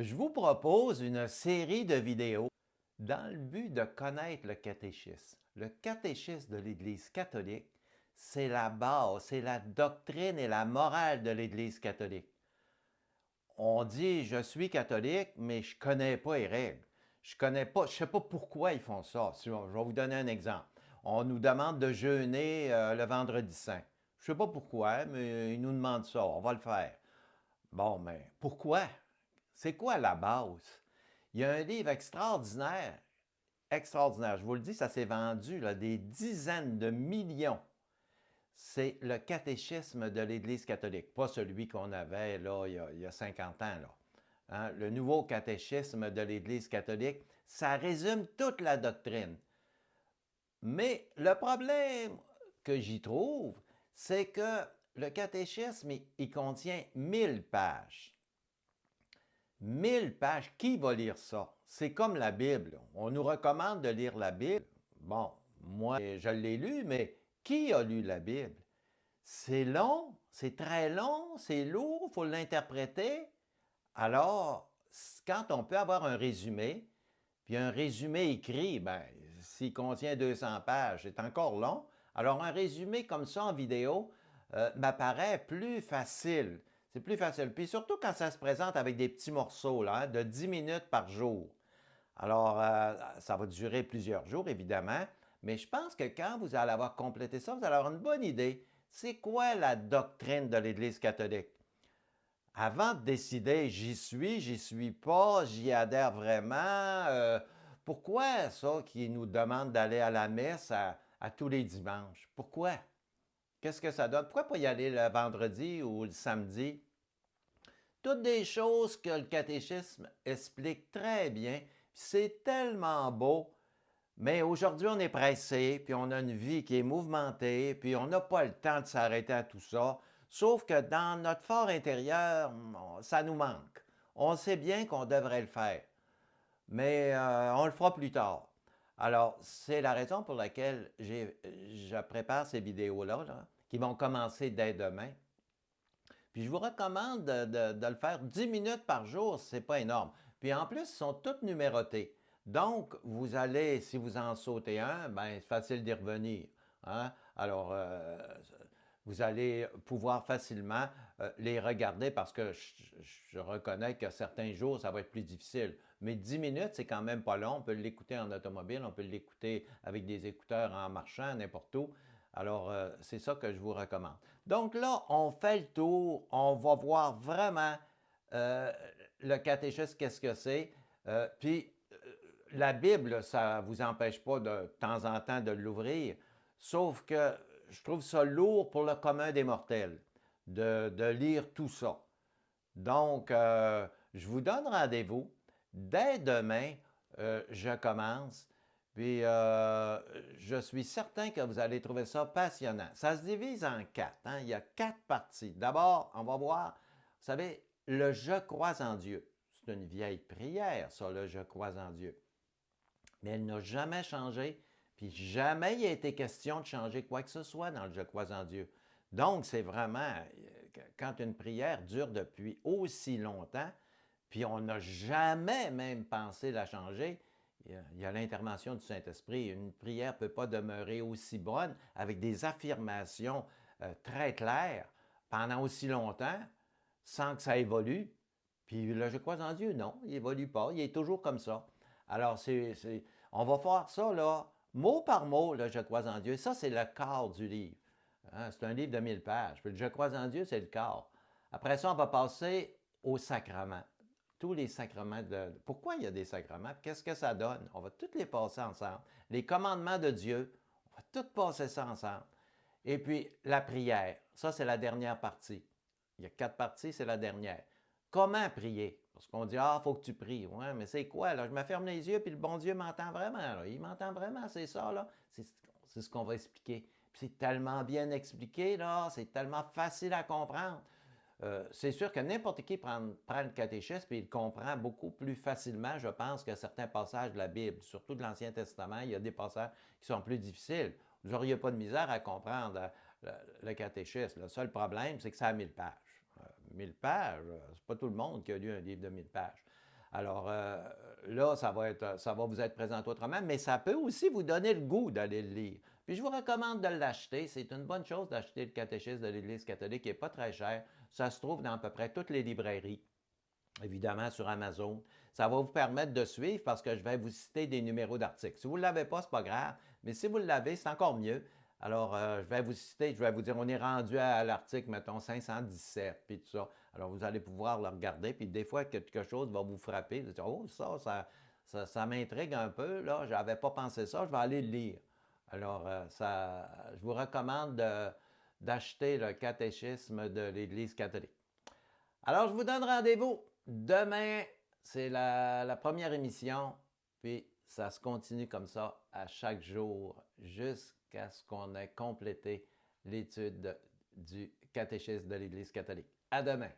Je vous propose une série de vidéos dans le but de connaître le catéchisme. Le catéchisme de l'Église catholique, c'est la base, c'est la doctrine et la morale de l'Église catholique. On dit « je suis catholique, mais je ne connais pas les règles. Je ne sais pas pourquoi ils font ça. » Je vais vous donner un exemple. On nous demande de jeûner le vendredi saint. Je ne sais pas pourquoi, mais ils nous demandent ça. On va le faire. Bon, mais pourquoi? C'est quoi la base? Il y a un livre extraordinaire, extraordinaire. Je vous le dis, ça s'est vendu là, des dizaines de millions. C'est le catéchisme de l'Église catholique, pas celui qu'on avait là, il y a 50 ans. Là. Hein? Le nouveau catéchisme de l'Église catholique, ça résume toute la doctrine. Mais le problème que j'y trouve, c'est que le catéchisme, il contient 1000 pages. 1000 pages, qui va lire ça? C'est comme la Bible. On nous recommande de lire la Bible. Bon, moi, je l'ai lu, mais qui a lu la Bible? C'est long, c'est très long, c'est lourd, il faut l'interpréter. Alors, quand on peut avoir un résumé, puis un résumé écrit, ben, s'il contient 200 pages, c'est encore long. Alors, un résumé comme ça en vidéo m'apparaît plus facile. C'est plus facile. Puis surtout quand ça se présente avec des petits morceaux là, de 10 minutes par jour. Alors, ça va durer plusieurs jours, évidemment, mais je pense que quand vous allez avoir complété ça, vous allez avoir une bonne idée. C'est quoi la doctrine de l'Église catholique? Avant de décider, j'y suis pas, j'y adhère vraiment, pourquoi ça qui nous demande d'aller à la messe à tous les dimanches? Pourquoi? Qu'est-ce que ça donne? Pourquoi pas y aller le vendredi ou le samedi? Toutes des choses que le catéchisme explique très bien. C'est tellement beau. Mais aujourd'hui, on est pressé, puis on a une vie qui est mouvementée, puis on n'a pas le temps de s'arrêter à tout ça. Sauf que dans notre fort intérieur, ça nous manque. On sait bien qu'on devrait le faire, mais on le fera plus tard. Alors, c'est la raison pour laquelle je prépare ces vidéos-là, là, qui vont commencer dès demain. Puis je vous recommande de le faire 10 minutes par jour, c'est pas énorme. Puis en plus, ils sont tous numérotés. Donc, vous allez, si vous en sautez un, ben c'est facile d'y revenir. Hein? Alors, vous allez pouvoir facilement les regarder parce que je reconnais que certains jours, ça va être plus difficile. Mais 10 minutes, c'est quand même pas long. On peut l'écouter en automobile, on peut l'écouter avec des écouteurs en marchant, n'importe où. Alors, c'est ça que je vous recommande. Donc là, on fait le tour, on va voir vraiment le catéchisme, qu'est-ce que c'est. Puis, la Bible, ça ne vous empêche pas de temps en temps de l'ouvrir, sauf que je trouve ça lourd pour le commun des mortels de lire tout ça. Donc, je vous donne rendez-vous. Dès demain, je commence. Puis, je suis certain que vous allez trouver ça passionnant. Ça se divise en quatre. Hein? Il y a 4 parties. D'abord, on va voir, vous savez, le « Je crois en Dieu ». C'est une vieille prière, ça, le « Je crois en Dieu ». Mais elle n'a jamais changé. Puis jamais il a été question de changer quoi que ce soit dans le « Je crois en Dieu ». Donc, c'est vraiment, quand une prière dure depuis aussi longtemps, puis on n'a jamais même pensé la changer, il y a l'intervention du Saint-Esprit. Une prière ne peut pas demeurer aussi bonne avec des affirmations très claires pendant aussi longtemps sans que ça évolue. Puis le « Je crois en Dieu », non, il n'évolue pas, il est toujours comme ça. Alors, on va faire ça, là, mot par mot, le « Je crois en Dieu ». Ça, c'est le corps du livre. Hein? C'est un livre de 1000 pages. Puis le « Je crois en Dieu », c'est le corps. Après ça, on va passer aux sacrements. Tous les sacrements Pourquoi il y a des sacrements? Qu'est-ce que ça donne? On va tous les passer ensemble. Les commandements de Dieu, on va tous passer ça ensemble. Et puis, la prière. Ça, c'est la dernière partie. Il y a 4 parties, c'est la dernière. Comment prier? Parce qu'on dit, ah, il faut que tu pries. Ouais, mais c'est quoi, là? Je me ferme les yeux, puis le bon Dieu m'entend vraiment, là. Il m'entend vraiment, c'est ça, là. C'est ce qu'on va expliquer. Puis c'est tellement bien expliqué, là. C'est tellement facile à comprendre. C'est sûr que n'importe qui prend le catéchisme et il comprend beaucoup plus facilement, je pense, que certains passages de la Bible, surtout de l'Ancien Testament. Il y a des passages qui sont plus difficiles. Vous n'auriez pas de misère à comprendre le catéchisme. Le seul problème, c'est que ça a 1000 pages. 1000 pages, c'est pas tout le monde qui a lu un livre de 1000 pages. Alors là, ça va vous être présenté autrement, mais ça peut aussi vous donner le goût d'aller le lire. Puis je vous recommande de l'acheter. C'est une bonne chose d'acheter le catéchisme de l'Église catholique, qui n'est pas très cher. Ça se trouve dans à peu près toutes les librairies, évidemment sur Amazon. Ça va vous permettre de suivre parce que je vais vous citer des numéros d'articles. Si vous ne l'avez pas, ce n'est pas grave, mais si vous l'avez, c'est encore mieux. Alors, je vais vous citer, je vais vous dire, on est rendu à l'article, mettons, 517, puis tout ça. Alors, vous allez pouvoir le regarder, puis des fois, quelque chose va vous frapper. Vous dire, oh, ça m'intrigue un peu, là, je n'avais pas pensé ça, je vais aller le lire. Alors, je vous recommande d'acheter le catéchisme de l'Église catholique. Alors, je vous donne rendez-vous demain. C'est la première émission, puis ça se continue comme ça à chaque jour jusqu'à ce qu'on ait complété l'étude du catéchisme de l'Église catholique. À demain.